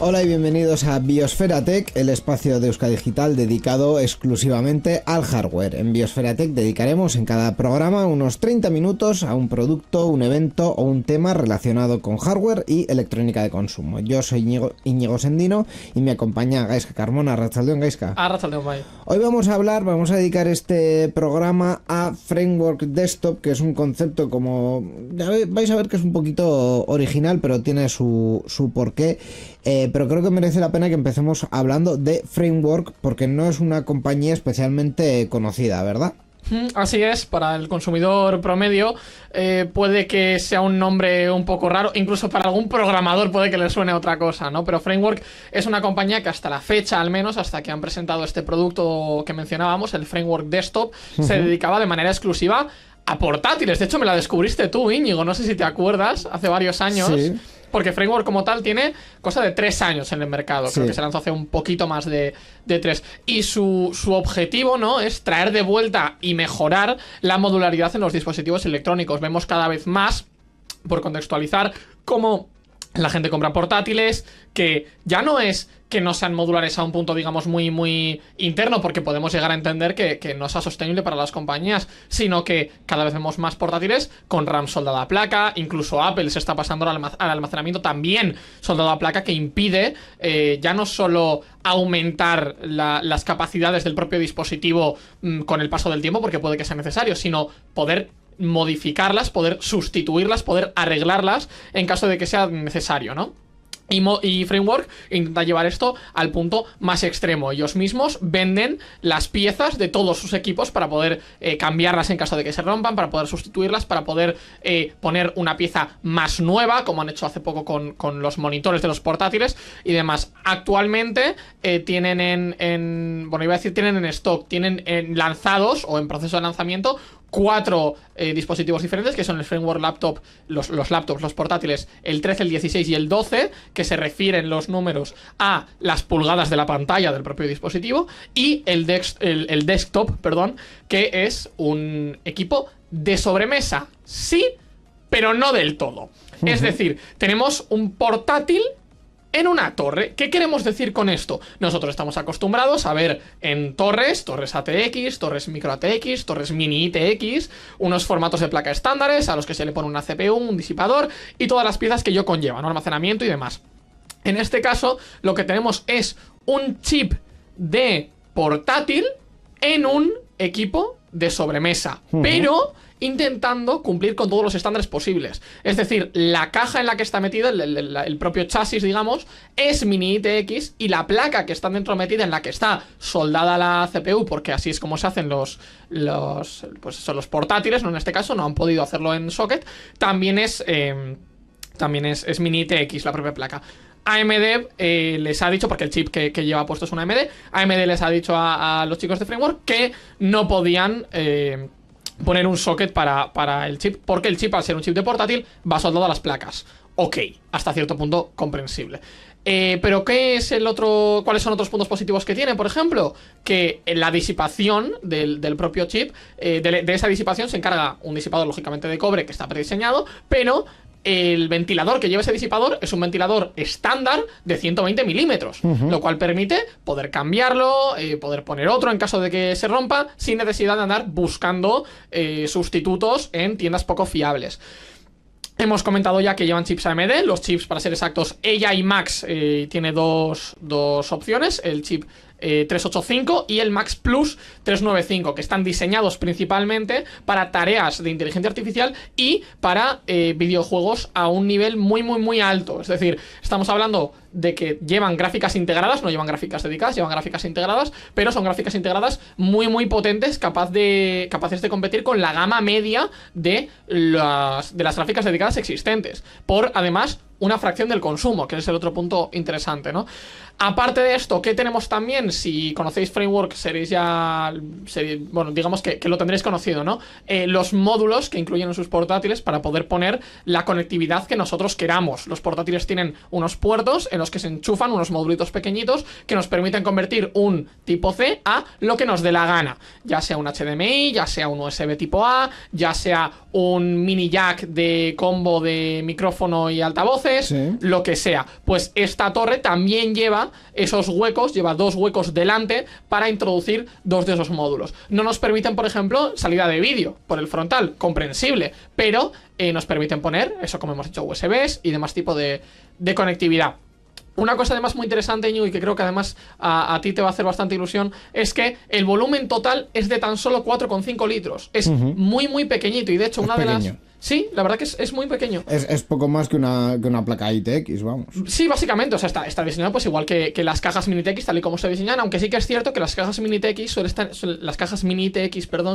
Hola y bienvenidos a Biosfera Tech, el espacio de Euskadi Digital dedicado exclusivamente al hardware. En Biosfera Tech dedicaremos en cada programa unos 30 minutos a un producto, un evento o un tema relacionado con hardware y electrónica de consumo. Yo soy Íñigo Sendino y me acompaña Gaizka Carmona. Arratsaldeon, Gaizka. Arratsaldeon, bai. Hoy vamos a dedicar este programa a Framework Desktop, que es un concepto, como ya vais a ver, que es un poquito original, pero tiene su porqué. Pero creo que merece la pena que empecemos hablando de Framework, porque no es una compañía especialmente conocida, ¿verdad? Así es, para el consumidor promedio puede que sea un nombre un poco raro, incluso para algún programador puede que le suene otra cosa, ¿no? Pero Framework es una compañía que hasta la fecha, al menos hasta que han presentado este producto que mencionábamos, el Framework Desktop, se dedicaba de manera exclusiva a portátiles. De hecho, me la descubriste tú, Íñigo, no sé si te acuerdas, hace varios años. Sí. Porque Framework como tal tiene cosa de 3 años en el mercado. Sí. Creo que se lanzó hace un poquito más de 3. Y su objetivo, ¿no?, es traer de vuelta y mejorar la modularidad en los dispositivos electrónicos. Vemos cada vez más, por contextualizar, cómo la gente compra portátiles, que ya no es que no sean modulares a un punto, digamos, muy interno, porque podemos llegar a entender que no sea sostenible para las compañías, sino que cada vez vemos más portátiles con RAM soldado a placa. Incluso Apple se está pasando al almacenamiento también soldado a placa, que impide ya no solo aumentar las capacidades del propio dispositivo con el paso del tiempo, porque puede que sea necesario, sino poder modificarlas, poder sustituirlas, poder arreglarlas en caso de que sea necesario, ¿no? Y Framework intenta llevar esto al punto más extremo. Ellos mismos venden las piezas de todos sus equipos para poder cambiarlas en caso de que se rompan, para poder sustituirlas, para poder poner una pieza más nueva, como han hecho hace poco con los monitores de los portátiles y demás. Actualmente tienen tienen en stock, tienen lanzados o en proceso de lanzamiento 4 dispositivos diferentes, que son el Framework Laptop, los laptops, los portátiles, el 13, el 16 y el 12, que se refieren los números a las pulgadas de la pantalla del propio dispositivo, y el desktop, que es un equipo de sobremesa, sí, pero no del todo. Es decir, tenemos un portátil en una torre. ¿Qué queremos decir con esto? Nosotros estamos acostumbrados a ver en torres ATX, torres micro ATX, torres mini ITX, unos formatos de placa estándares a los que se le pone una CPU, un disipador y todas las piezas que ello conlleva, ¿no? Almacenamiento y demás. En este caso, lo que tenemos es un chip de portátil en un equipo de sobremesa, pero intentando cumplir con todos los estándares posibles. Es decir, la caja en la que está metida, el propio chasis, digamos, es mini ITX, y la placa que está dentro metida, en la que está soldada la CPU, porque así es como se hacen los portátiles, no, en este caso no han podido hacerlo en socket, también es mini ITX la propia placa. AMD les ha dicho, porque el chip que lleva puesto es un AMD, AMD les ha dicho a los chicos de Framework que no podían poner un socket para el chip, porque el chip, al ser un chip de portátil, va soldado a las placas. Ok, hasta cierto punto comprensible. Pero ¿qué es ¿cuáles son otros puntos positivos que tiene? Por ejemplo, que la disipación del propio chip, de esa disipación se encarga un disipador, lógicamente de cobre, que está prediseñado, pero el ventilador que lleva ese disipador es un ventilador estándar de 120 milímetros, lo cual permite poder cambiarlo, poder poner otro en caso de que se rompa, sin necesidad de andar buscando sustitutos en tiendas poco fiables. Hemos comentado ya que llevan chips AMD. Los chips, para ser exactos, AI Max tiene dos opciones: el chip 385 y el Max Plus 395, que están diseñados principalmente para tareas de inteligencia artificial y para videojuegos a un nivel muy alto. Es decir, estamos hablando de que llevan gráficas integradas, no llevan gráficas dedicadas, llevan gráficas integradas, pero son gráficas integradas muy potentes, capaces de competir con la gama media de las gráficas dedicadas existentes, por además una fracción del consumo, que es el otro punto interesante, ¿no? Aparte de esto, ¿qué tenemos también? Si conocéis Framework, bueno, digamos que lo tendréis conocido, ¿no? Los módulos que incluyen en sus portátiles para poder poner la conectividad que nosotros queramos. Los portátiles tienen unos puertos en los que se enchufan unos modulitos pequeñitos que nos permiten convertir un tipo C a lo que nos dé la gana. Ya sea un HDMI, ya sea un USB tipo A, ya sea un mini jack de combo de micrófono y altavoces, Sí. lo que sea. Pues esta torre también lleva esos huecos, lleva 2 huecos delante para introducir 2 de esos módulos. No nos permiten, por ejemplo, salida de vídeo por el frontal, comprensible, pero nos permiten poner, eso como hemos dicho, USBs y demás tipo de conectividad. Una cosa además muy interesante, Ñu, y que creo que además a ti te va a hacer bastante ilusión, es que el volumen total es de tan solo 4,5 litros. Es muy, muy pequeñito y de hecho una de las... Sí, la verdad que es muy pequeño. Es poco más que una placa ITX, vamos. Sí, básicamente, o sea, está diseñado pues igual que las cajas mini TX, tal y como se diseñan, aunque sí que es cierto que las cajas mini TX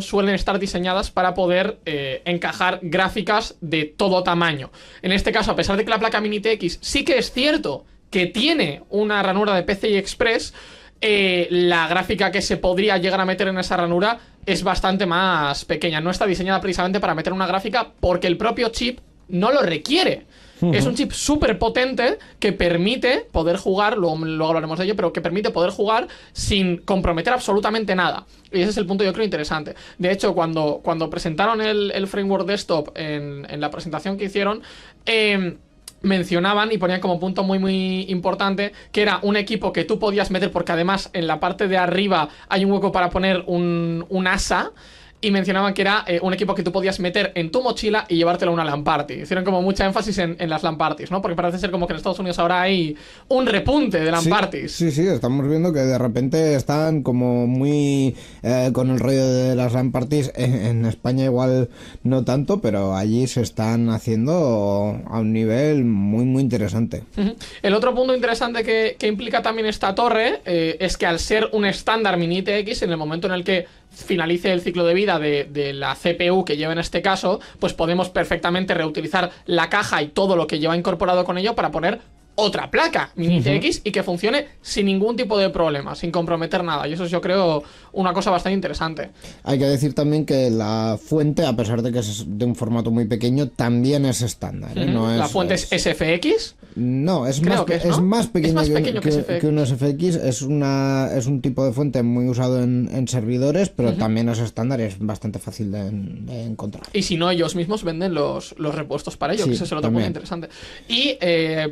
suelen estar diseñadas para poder encajar gráficas de todo tamaño. En este caso, a pesar de que la placa mini TX sí que es cierto que tiene una ranura de PCI Express, la gráfica que se podría llegar a meter en esa ranura es bastante más pequeña. No está diseñada precisamente para meter una gráfica porque el propio chip no lo requiere. Es un chip súper potente que permite poder jugar, luego hablaremos de ello, pero que permite poder jugar sin comprometer absolutamente nada. Y ese es el punto, yo creo, interesante. De hecho, cuando presentaron el framework desktop en la presentación que hicieron, mencionaban y ponían como punto muy muy importante que era un equipo que tú podías meter, porque además en la parte de arriba hay un hueco para poner un asa, y mencionaban que era un equipo que tú podías meter en tu mochila y llevártelo a una LAN party. Hicieron como mucha énfasis en las LAN parties, ¿no? Porque parece ser como que en Estados Unidos ahora hay un repunte de LAN parties. Sí, estamos viendo que de repente están como muy con el rollo de las LAN parties. En España igual no tanto, pero allí se están haciendo a un nivel muy, muy interesante. El otro punto interesante que implica también esta torre es que al ser un estándar mini TX, en el momento en el que finalice el ciclo de vida de la CPU que lleva en este caso, pues podemos perfectamente reutilizar la caja y todo lo que lleva incorporado con ello para poner otra placa mini TX y que funcione sin ningún tipo de problema, sin comprometer nada. Y eso es, yo creo, una cosa bastante interesante. Hay que decir también que la fuente, a pesar de que es de un formato muy pequeño, también es estándar. No ¿La fuente es SFX? No, es más pequeño que un SFX. Es un tipo de fuente muy usado en servidores, pero también es estándar y es bastante fácil de encontrar. Y si no, ellos mismos venden los repuestos para ello, que ese es el otro punto interesante. Y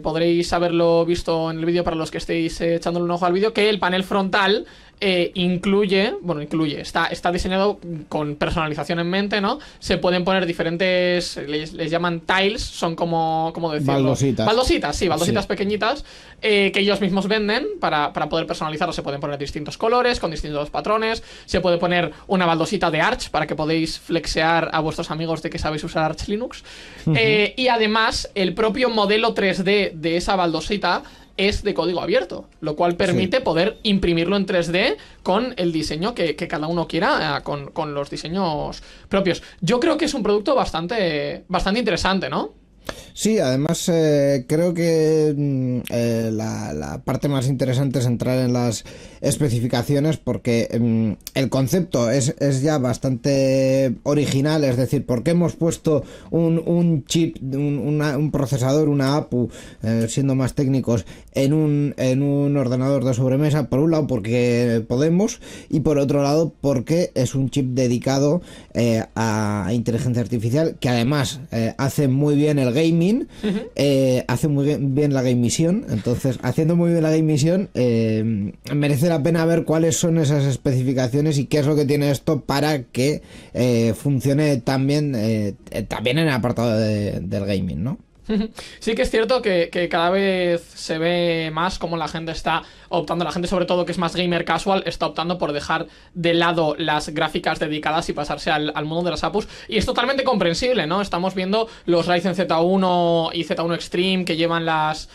podréis haberlo visto en el vídeo, para los que estéis echándole un ojo al vídeo, que el panel frontal está diseñado con personalización en mente, ¿no? Se pueden poner diferentes, les llaman tiles, son como, ¿cómo decirlo? Baldositas pequeñitas, que ellos mismos venden para poder personalizarlo. Se pueden poner distintos colores, con distintos patrones. Se puede poner una baldosita de Arch para que podáis flexear a vuestros amigos de que sabéis usar Arch Linux. Y además, el propio modelo 3D de esa baldosita es de código abierto, lo cual permite poder imprimirlo en 3D con el diseño que cada uno quiera, con los diseños propios. Yo creo que es un producto bastante interesante, ¿no? Sí, además creo que la parte más interesante es entrar en las especificaciones, porque el concepto es ya bastante original. Es decir, porque hemos puesto un chip, un procesador, una APU, siendo más técnicos, en un ordenador de sobremesa. Por un lado porque podemos, y por otro lado porque es un chip dedicado a inteligencia artificial, que además hace muy bien el gaming, hace muy bien la game misión. Entonces, haciendo muy bien la game misión, merece la pena ver cuáles son esas especificaciones y qué es lo que tiene esto para que funcione también en el apartado del gaming, ¿no? Sí que es cierto que cada vez se ve más como la gente está optando, la gente sobre todo que es más gamer casual, está optando por dejar de lado las gráficas dedicadas y pasarse al mundo de las APUs, y es totalmente comprensible, ¿no? Estamos viendo los Ryzen Z1 y Z1 Extreme que llevan las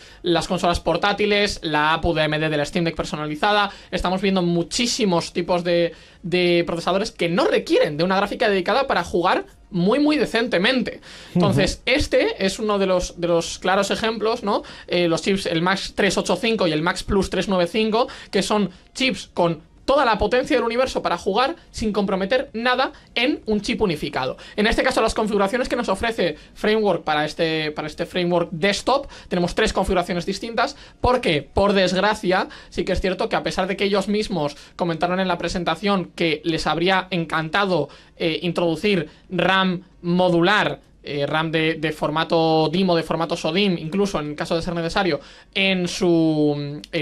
consolas portátiles, la APU de AMD de la Steam Deck personalizada. Estamos viendo muchísimos tipos de procesadores que no requieren de una gráfica dedicada para jugar muy decentemente. Entonces, este es uno de los claros ejemplos, ¿no? Los chips, el Max 385 y el Max Plus 395, que son chips con toda la potencia del universo para jugar sin comprometer nada en un chip unificado. En este caso, las configuraciones que nos ofrece Framework para este framework desktop, tenemos 3 configuraciones distintas, porque, por desgracia, sí que es cierto que a pesar de que ellos mismos comentaron en la presentación que les habría encantado introducir RAM modular, RAM de formato DIMM o de formato SODIMM, incluso en caso de ser necesario, en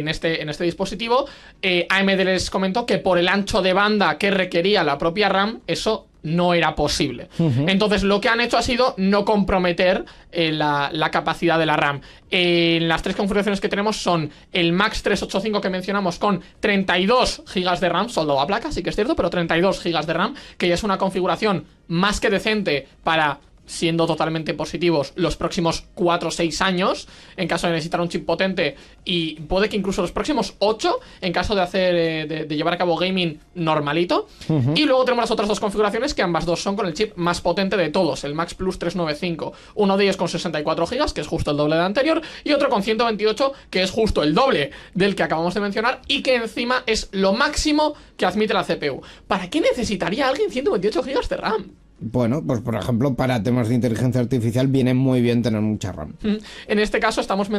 este dispositivo, AMD les comentó que por el ancho de banda que requería la propia RAM, eso no era posible. Entonces lo que han hecho ha sido no comprometer la capacidad de la RAM. Las 3 configuraciones que tenemos son el Max 385 que mencionamos, con 32 GB de RAM, soldado a placa, sí que es cierto, pero 32 GB de RAM, que ya es una configuración más que decente para, siendo totalmente positivos, los próximos 4 o 6 años, en caso de necesitar un chip potente, y puede que incluso los próximos 8, en caso de hacer de llevar a cabo gaming normalito. Y luego tenemos las otras 2 configuraciones, que ambas 2 son con el chip más potente de todos, el Max Plus 395. Uno de ellos con 64 GB, que es justo el doble del anterior, y otro con 128, que es justo el doble del que acabamos de mencionar, y que encima es lo máximo que admite la CPU. ¿Para qué necesitaría alguien 128 GB de RAM? Bueno, pues por ejemplo, para temas de inteligencia artificial viene muy bien tener mucha RAM. En este caso estamos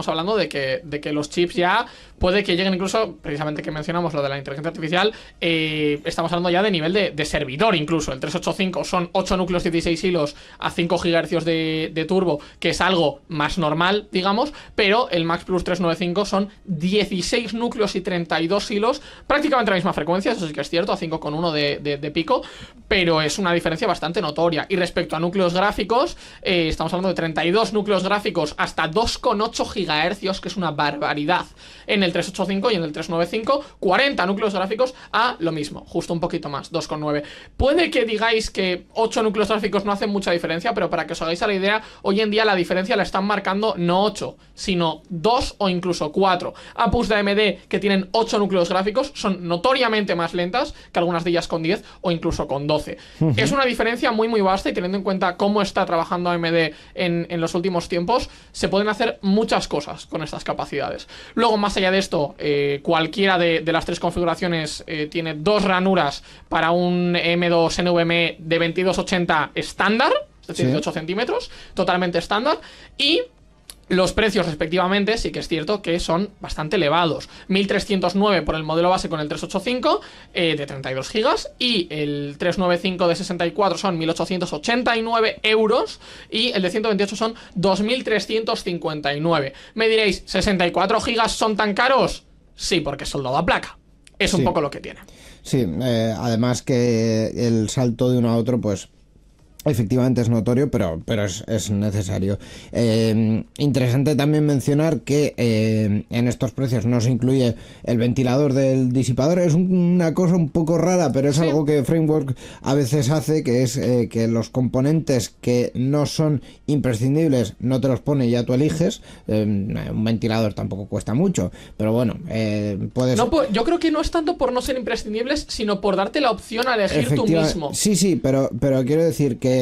hablando de que los chips ya puede que lleguen, incluso, precisamente que mencionamos lo de la inteligencia artificial, estamos hablando ya de nivel de servidor incluso. El 385 son 8 núcleos 16 hilos a 5 GHz de turbo, que es algo más normal, digamos, pero el Max Plus 395 son 16 núcleos y 32 hilos, prácticamente la misma frecuencia, eso sí que es cierto, a 5,1 de pico, pero es una diferencia bastante notoria. Y respecto a núcleos gráficos, estamos hablando de 32 núcleos gráficos hasta 2,8 GHz, que es una barbaridad en el 385, y en el 395 40 núcleos gráficos a lo mismo, justo un poquito más, 2,9. Puede que digáis que 8 núcleos gráficos no hacen mucha diferencia, pero para que os hagáis a la idea, hoy en día la diferencia la están marcando no 8, sino 2 o incluso 4. APUs de AMD que tienen 8 núcleos gráficos son notoriamente más lentas que algunas de ellas con 10 o incluso con 12. Es una diferencia muy vasta, y teniendo en cuenta cómo está trabajando AMD en los últimos tiempos, se pueden hacer muchas cosas con estas capacidades. Luego, más allá de esto, cualquiera de las 3 configuraciones tiene 2 ranuras para un M2 NVMe de 2280 estándar, es decir, de 8 centímetros, totalmente estándar, y los precios respectivamente sí que es cierto que son bastante elevados. 1.309 por el modelo base con el 385 de 32 GB, y el 395 de 64 son 1.889 euros, y el de 128 son 2.359. Me diréis, ¿64 GB son tan caros? Sí, porque es soldado a placa. Es un poco lo que tiene. Sí, además que el salto de uno a otro, pues efectivamente es notorio, pero es necesario. Interesante también mencionar que en estos precios no se incluye el ventilador del disipador. Es una cosa un poco rara, pero es algo que Framework a veces hace, que es que los componentes que no son imprescindibles no te los pone y ya tú eliges. Un ventilador tampoco cuesta mucho, pero bueno, puedes... No, yo creo que no es tanto por no ser imprescindibles, sino por darte la opción a elegir tú mismo. Sí, pero quiero decir que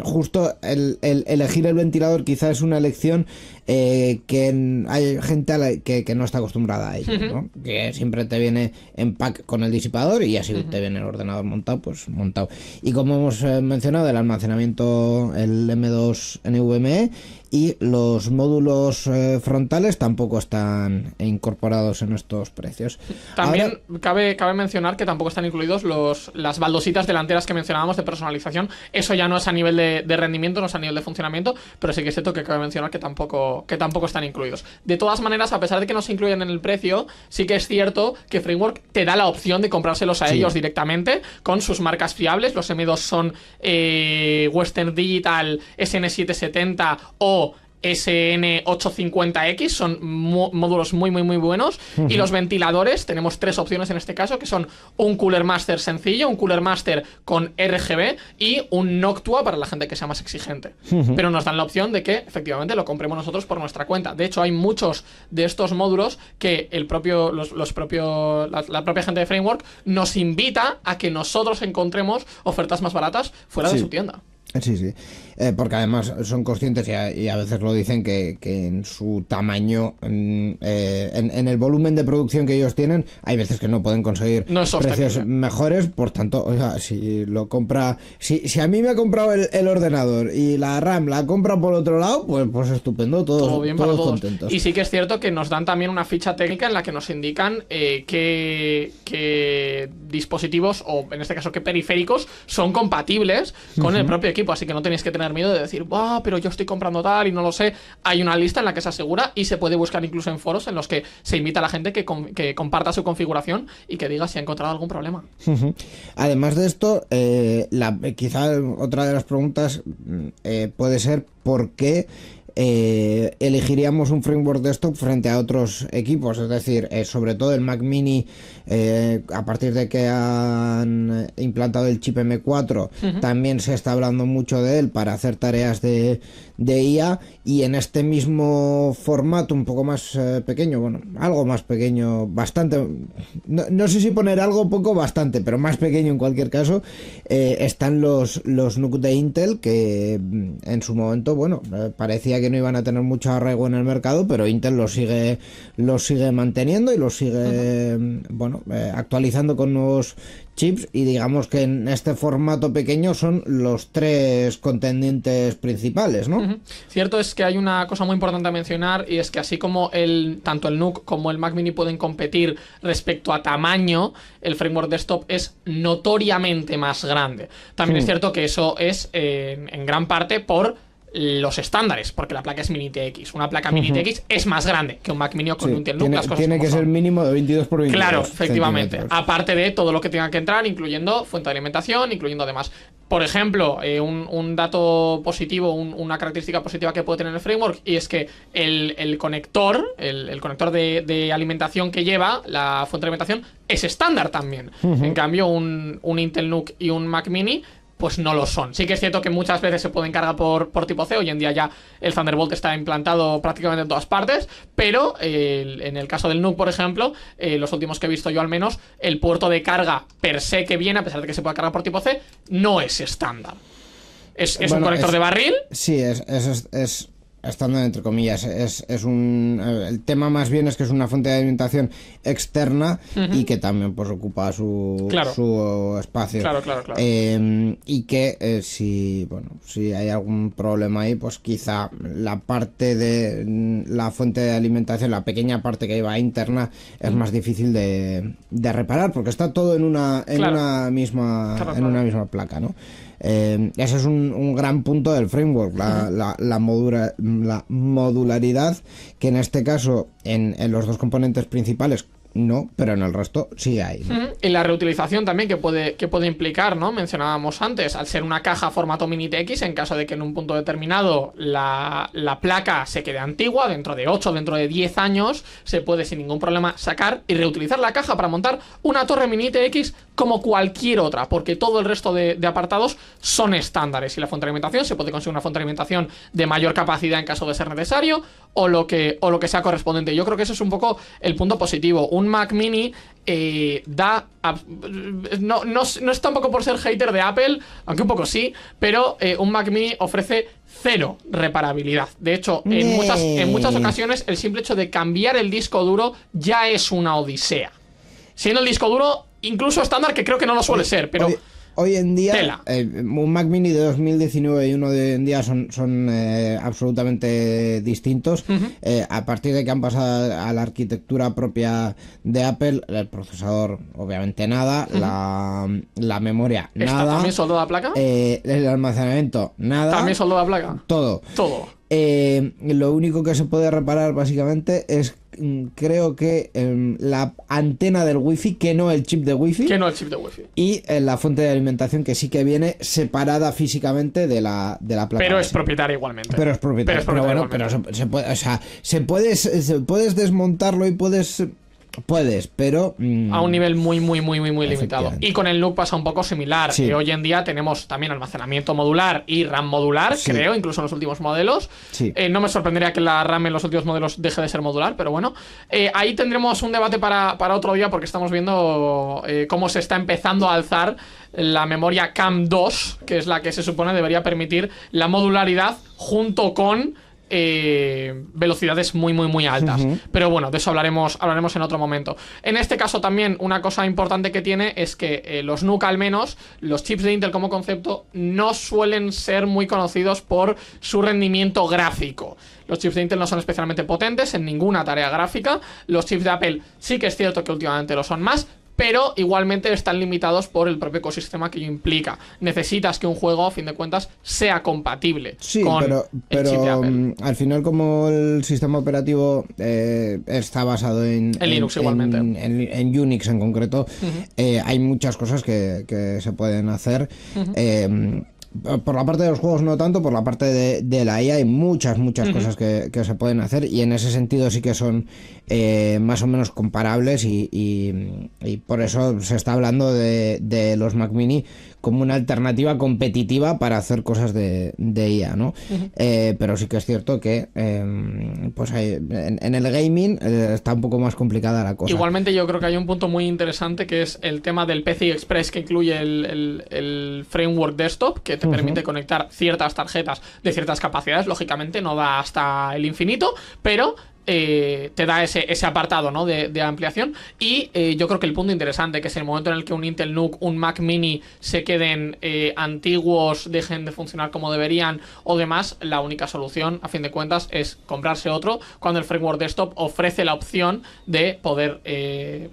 justo el elegir el ventilador quizá es una elección que hay gente que no está acostumbrada a ello, ¿no? Que siempre te viene en pack con el disipador y así te viene el ordenador montado, pues montado. Y como hemos mencionado, el almacenamiento, el M2 NVMe, y los módulos frontales tampoco están incorporados en estos precios. También cabe mencionar que tampoco están incluidos las baldositas delanteras que mencionábamos de personalización. Eso ya no es a nivel de rendimiento, no es a nivel de funcionamiento, pero sí que es cierto que cabe mencionar que tampoco están incluidos. De todas maneras, a pesar de que no se incluyen en el precio, sí que es cierto que Framework te da la opción de comprárselos a ellos directamente con sus marcas fiables. Los M2 son Western Digital, SN770 o SN850X, son módulos muy muy muy buenos. Y los ventiladores, tenemos 3 opciones en este caso, que son un Cooler Master sencillo, un Cooler Master con RGB y un Noctua para la gente que sea más exigente. Pero nos dan la opción de que efectivamente lo compremos nosotros por nuestra cuenta. De hecho, hay muchos de estos módulos que la propia gente de Framework nos invita a que nosotros encontremos ofertas más baratas fuera de su tienda. Sí, sí. Porque además son conscientes y a veces lo dicen que en su tamaño, en el volumen de producción que ellos tienen, hay veces que no pueden conseguir precios mejores. Por tanto, oiga, si lo compra, si a mí me ha comprado el ordenador y la RAM la compra por otro lado, pues estupendo, todo bien para todos contentos. Y sí que es cierto que nos dan también una ficha técnica en la que nos indican qué dispositivos, o en este caso qué periféricos, son compatibles con el propio equipo. Así que no tenéis que tener miedo de decir, pero yo estoy comprando tal y no lo sé. Hay una lista en la que se asegura y se puede buscar incluso en foros en los que se invita a la gente que comparta su configuración y que diga si ha encontrado algún problema. Además de esto, quizá otra de las preguntas puede ser por qué elegiríamos un framework desktop frente a otros equipos. Es decir, sobre todo el Mac Mini, a partir de que han implantado el chip M4, también se está hablando mucho de él para hacer tareas de IA, y en este mismo formato un poco más pequeño, bueno, algo más pequeño, bastante, no sé si poner algo, poco, bastante, pero más pequeño en cualquier caso, están los NUC de Intel, que en su momento, bueno, parecía que no iban a tener mucho arraigo en el mercado, pero Intel los sigue manteniendo y los sigue actualizando con nuevos chips, y digamos que en este formato pequeño son los 3 contendientes principales, ¿no? Cierto es que hay una cosa muy importante a mencionar, y es que así como tanto el NUC como el Mac Mini pueden competir respecto a tamaño, el framework desktop es notoriamente más grande. También es cierto que eso es en gran parte por los estándares, porque la placa es Mini TX. Una placa Mini TX es más grande que un Mac Mini o con un Intel NUC. Tiene que ser mínimo de 22 por 22. Claro, efectivamente. Aparte de todo lo que tenga que entrar, incluyendo fuente de alimentación, incluyendo además, por ejemplo, un dato positivo, una característica positiva que puede tener el framework, y es que el conector, el conector de alimentación que lleva la fuente de alimentación es estándar también. En cambio, un Intel NUC y un Mac Mini pues no lo son. Sí que es cierto que muchas veces se pueden cargar por tipo C. Hoy en día ya el Thunderbolt está implantado prácticamente en todas partes, pero en el caso del NUC, por ejemplo, los últimos que he visto yo al menos, el puerto de carga per se que viene, a pesar de que se pueda cargar por tipo C, no es estándar. Es un conector de barril. Sí, es estándar entre comillas. El tema más bien es que es una fuente de alimentación externa y que también pues ocupa su espacio. Claro. Y que si hay algún problema ahí, pues quizá la parte de la fuente de alimentación, la pequeña parte que iba interna, es más difícil de reparar, porque está todo en una misma placa, ¿no? Ese es un gran punto del framework, la modularidad, que en este caso en los 2 componentes principales no, pero en el resto sí hay, ¿no? Y la reutilización también que puede implicar, ¿no? Mencionábamos antes, al ser una caja formato Mini TX, en caso de que en un punto determinado la placa se quede antigua, dentro de 8, dentro de 10 años, se puede sin ningún problema sacar y reutilizar la caja para montar una torre Mini TX como cualquier otra, porque todo el resto de apartados son estándares, y la fuente de alimentación se puede conseguir una fuente de alimentación de mayor capacidad en caso de ser necesario, o lo que sea correspondiente. Yo creo que ese es un poco el punto positivo. Un Mac Mini no es tampoco por ser hater de Apple, aunque un poco sí, pero un Mac Mini ofrece 0 reparabilidad. De hecho, en muchas ocasiones el simple hecho de cambiar el disco duro ya es una odisea. Siendo el disco duro incluso estándar, que creo que no lo suele ser, pero hoy en día un Mac Mini de 2019 y uno de hoy en día son absolutamente distintos. A partir de que han pasado a la arquitectura propia de Apple, el procesador obviamente nada, la memoria nada. ¿También soldado a placa? El almacenamiento nada. ¿También soldado a placa? Todo. Lo único que se puede reparar básicamente es creo que la antena del wifi, que no el chip de wifi. Que no el chip de wifi. Y la fuente de alimentación, que sí que viene separada físicamente de la placa. Pero base. es propietaria igualmente. Pero es propietaria. Pero bueno, pero se puede, o sea, puedes desmontarlo y puedes, pero a un nivel muy limitado. Y con el NUC pasa un poco similar. Sí. Hoy en día tenemos también almacenamiento modular y RAM modular, Sí. creo, incluso en los últimos modelos. Sí. No me sorprendería que la RAM en los últimos modelos deje de ser modular, pero bueno. Ahí tendremos un debate para otro día, porque estamos viendo cómo se está empezando a alzar la memoria CAM2, que es la que se supone debería permitir la modularidad junto con velocidades muy altas. Pero bueno, de eso hablaremos en otro momento. En este caso también una cosa importante que tiene es que los NUC, al menos los chips de Intel como concepto, no suelen ser muy conocidos por su rendimiento gráfico. Los chips de Intel no son especialmente potentes en ninguna tarea gráfica. Los chips de Apple sí que es cierto que últimamente lo son más, pero igualmente están limitados por el propio ecosistema que ello implica. Necesitas que un juego, a fin de cuentas, sea compatible con el chip de Apple. Al final, como el sistema operativo está basado en Linux igualmente. En Unix en concreto, hay muchas cosas que se pueden hacer. Por la parte de los juegos no tanto, por la parte de la IA hay muchas cosas que se pueden hacer, y en ese sentido sí que son más o menos comparables, y por eso se está hablando de los Mac Mini como una alternativa competitiva para hacer cosas de IA, ¿no? Pero sí que es cierto que pues en el gaming está un poco más complicada la cosa. Igualmente yo creo que hay un punto muy interesante, que es el tema del PCI Express, que incluye el framework desktop, que te permite conectar ciertas tarjetas de ciertas capacidades. Lógicamente no da hasta el infinito, pero te da ese apartado, ¿no?, de ampliación. Y yo creo que el punto interesante, que es el momento en el que un Intel NUC, un Mac Mini se queden antiguos, dejen de funcionar como deberían o demás, la única solución, a fin de cuentas, es comprarse otro, cuando el framework desktop ofrece la opción de poder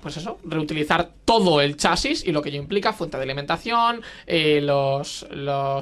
pues eso, reutilizar todo el chasis y lo que ello implica: fuente de alimentación, los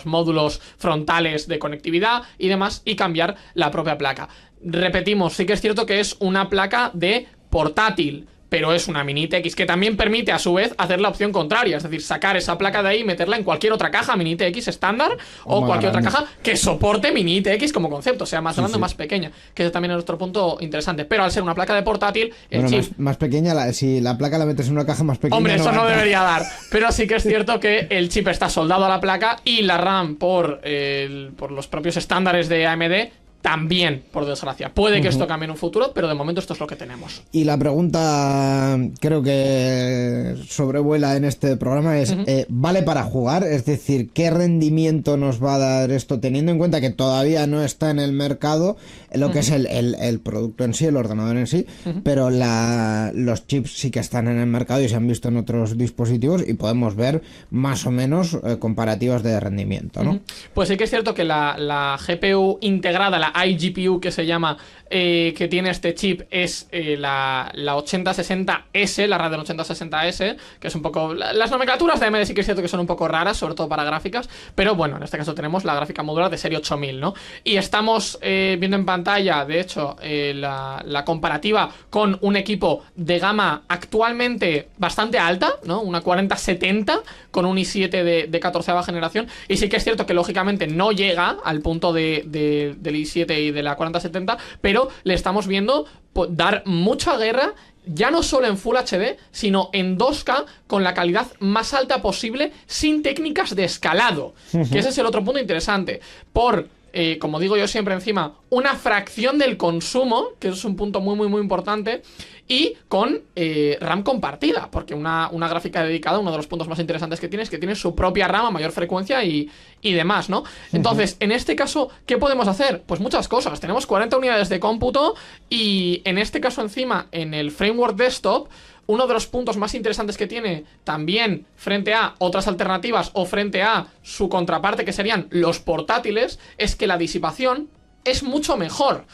módulos frontales de conectividad y demás, y cambiar la propia placa. Repetimos, sí que es cierto que es una placa de portátil, pero es una Mini ITX que también permite a su vez hacer la opción contraria, es decir, sacar esa placa de ahí y meterla en cualquier otra caja Mini ITX estándar o cualquier otra caja que soporte Mini ITX como concepto, sea más grande o más pequeña, que es también otro punto interesante. Pero al ser una placa de portátil, el chip... Más pequeña, si la placa la metes en una caja más pequeña... Hombre, eso no debería dar, pero sí que es cierto que el chip está soldado a la placa, y la RAM por los propios estándares de AMD también, por desgracia. Puede que esto cambie en un futuro, pero de momento esto es lo que tenemos. Y la pregunta, creo que sobrevuela en este programa, es ¿vale para jugar? Es decir, ¿qué rendimiento nos va a dar esto, teniendo en cuenta que todavía no está en el mercado lo que es el producto en sí, el ordenador en sí, pero los chips sí que están en el mercado y se han visto en otros dispositivos, y podemos ver más o menos comparativas de rendimiento, ¿no? Pues sí que es cierto que la GPU integrada, la iGPU que se llama, que tiene este chip, es la 8060S, la Radeon 8060S, que es un poco... Las nomenclaturas de AMD sí que es cierto que son un poco raras, sobre todo para gráficas, pero bueno, en este caso tenemos la gráfica modular de serie 8000, ¿no? Y estamos viendo en pantalla, de hecho, la comparativa con un equipo de gama actualmente bastante alta, ¿no? Una 4070 con un i7 de 14ª generación, y sí que es cierto que lógicamente no llega al punto del i7 y de la 4070, pero le estamos viendo dar mucha guerra, ya no solo en Full HD, sino en 2K, con la calidad más alta posible, sin técnicas de escalado, que ese es el otro punto interesante, por... como digo yo siempre encima, una fracción del consumo, que eso es un punto muy importante, y con RAM compartida, porque una gráfica dedicada, uno de los puntos más interesantes que tiene es que tiene su propia RAM a mayor frecuencia y demás, ¿no? Entonces, en este caso, ¿qué podemos hacer? Pues muchas cosas. Tenemos 40 unidades de cómputo, y en este caso encima, en el framework desktop, uno de los puntos más interesantes que tiene también frente a otras alternativas o frente a su contraparte, que serían los portátiles, es que la disipación es mucho mejor.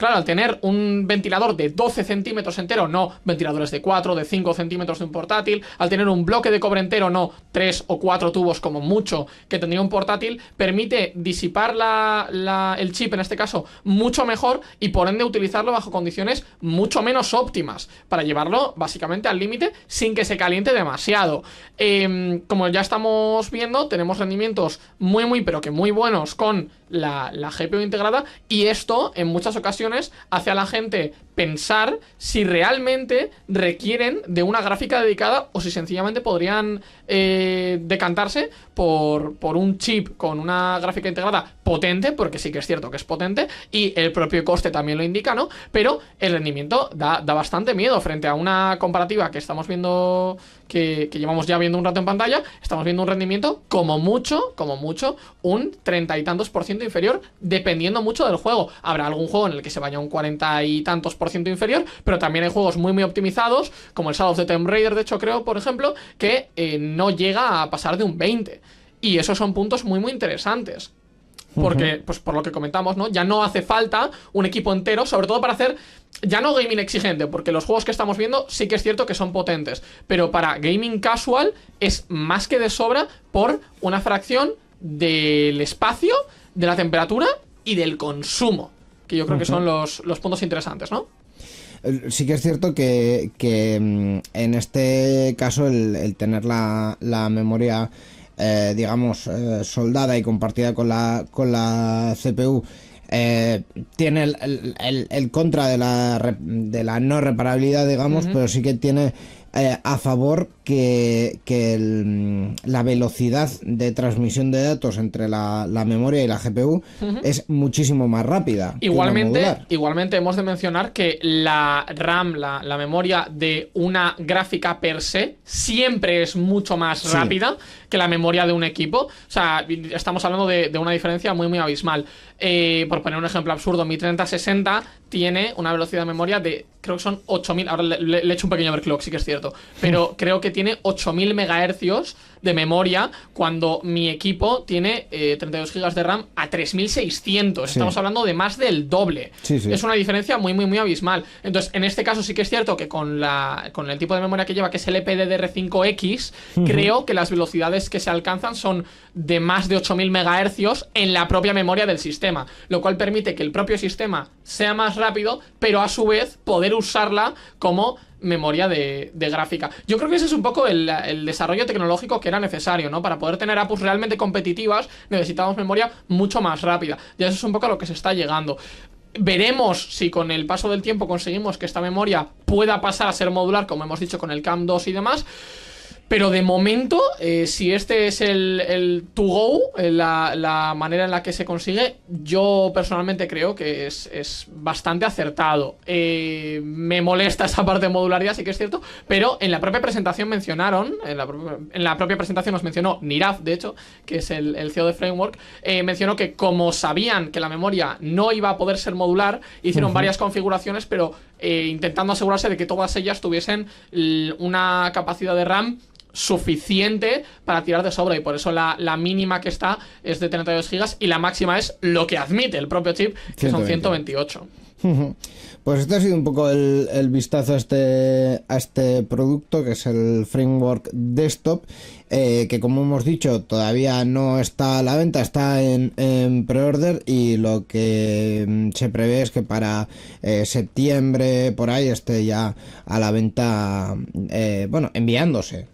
Claro, al tener un ventilador de 12 centímetros entero, no ventiladores de 4, de 5 centímetros de un portátil, al tener un bloque de cobre entero, no 3 o 4 tubos como mucho que tendría un portátil, permite disipar el chip, en este caso, mucho mejor y por ende utilizarlo bajo condiciones mucho menos óptimas para llevarlo básicamente al límite sin que se caliente demasiado. Como ya estamos viendo, tenemos rendimientos muy pero que muy buenos con la GPU integrada, y esto en muchas ocasiones hace a la gente pensar si realmente requieren de una gráfica dedicada o si sencillamente podrían decantarse por un chip con una gráfica integrada potente, porque sí que es cierto que es potente y el propio coste también lo indica, ¿no? Pero el rendimiento da bastante miedo frente a una comparativa que estamos viendo, que llevamos ya viendo un rato en pantalla. Estamos viendo un rendimiento como mucho, un 30 y tantos % inferior, dependiendo mucho del juego. Habrá algún juego en el que se vaya un 40 y tantos % inferior, pero también hay juegos muy optimizados, como el Shadow of the Tomb Raider, de hecho creo, por ejemplo, que no llega a pasar de un 20. Y esos son puntos muy interesantes. Porque, pues por lo que comentamos, ¿no? Ya no hace falta un equipo entero, sobre todo para hacer ya no gaming exigente, porque los juegos que estamos viendo sí que es cierto que son potentes, pero para gaming casual es más que de sobra por una fracción del espacio, de la temperatura y del consumo, que yo creo que son los puntos interesantes, ¿no? Sí que es cierto que en este caso el tener la memoria digamos soldada y compartida con la CPU tiene el contra de la no reparabilidad, digamos, pero sí que tiene a favor que la velocidad de transmisión de datos entre la memoria y la GPU es muchísimo más rápida. Igualmente hemos de mencionar que la RAM, la memoria de una gráfica per se, siempre es mucho más rápida que la memoria de un equipo. O sea, estamos hablando de una diferencia muy abismal. Por poner un ejemplo absurdo, mi 3060 tiene una velocidad de memoria de, creo que son 8000, ahora le he hecho un pequeño overclock, sí que es cierto, pero creo que tiene 8000 megahercios de memoria, cuando mi equipo tiene 32 gigas de RAM a 3600. Estamos hablando de más del doble. Es una diferencia muy abismal. Entonces, en este caso sí que es cierto que con el tipo de memoria que lleva, que es el LPDDR5X, creo que las velocidades que se alcanzan son de más de 8000 megahercios en la propia memoria del sistema, lo cual permite que el propio sistema sea más rápido, pero a su vez poder usarla como memoria de gráfica. Yo creo que ese es un poco el desarrollo tecnológico que era necesario, ¿no? Para poder tener APUs realmente competitivas necesitábamos memoria mucho más rápida. Y eso es un poco a lo que se está llegando. Veremos si con el paso del tiempo conseguimos que esta memoria pueda pasar a ser modular, como hemos dicho con el CAM 2 y demás. Pero de momento, si este es el to go, la manera en la que se consigue, yo personalmente creo que es bastante acertado. Me molesta esa parte de modularidad, sí que es cierto, pero en la propia presentación mencionaron, en la propia presentación nos mencionó Nirav, de hecho, que es el CEO de Framework, mencionó que como sabían que la memoria no iba a poder ser modular, hicieron varias configuraciones, pero intentando asegurarse de que todas ellas tuviesen una capacidad de RAM suficiente para tirar de sobra, y por eso la mínima que está es de 32 gigas y la máxima es lo que admite el propio chip, que 120. Son 128. Pues este ha sido un poco el vistazo a este producto, que es el Framework Desktop, que como hemos dicho todavía no está a la venta, está en pre-order, y lo que se prevé es que para septiembre por ahí esté ya a la venta, bueno, enviándose,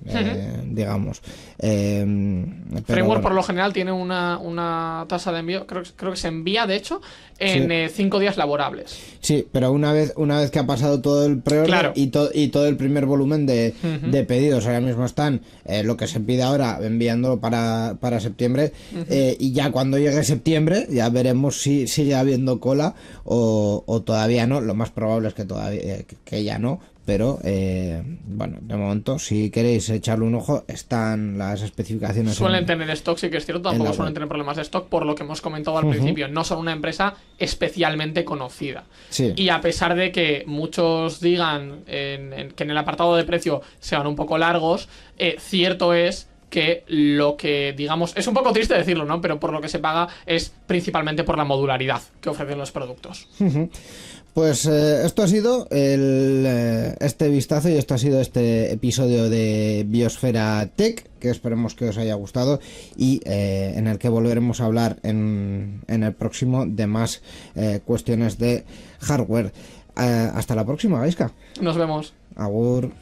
digamos. Framework por lo general tiene una tasa de envío, creo que se envía de hecho en 5 días laborables. Sí, pero una vez que ha pasado todo el pre-order y todo el primer volumen de pedidos, ahora mismo están lo que se pide ahora enviándolo para septiembre, y ya cuando llegue septiembre ya veremos si sigue habiendo cola o todavía no. Lo más probable es que todavía que ya no, pero bueno, de momento, si queréis echarle un ojo, están las especificaciones. Suelen tener stock, sí que es cierto, tampoco suelen tener problemas de stock, por lo que hemos comentado al principio. No son una empresa especialmente conocida. Y a pesar de que muchos digan que en el apartado de precio sean un poco largos, cierto es que lo que, digamos, es un poco triste decirlo, ¿no? Pero por lo que se paga es principalmente por la modularidad que ofrecen los productos. Pues esto ha sido este vistazo y esto ha sido este episodio de Biosfera Tech, que esperemos que os haya gustado y en el que volveremos a hablar en el próximo de más cuestiones de hardware. Hasta la próxima, Gaizka. Nos vemos. Agur.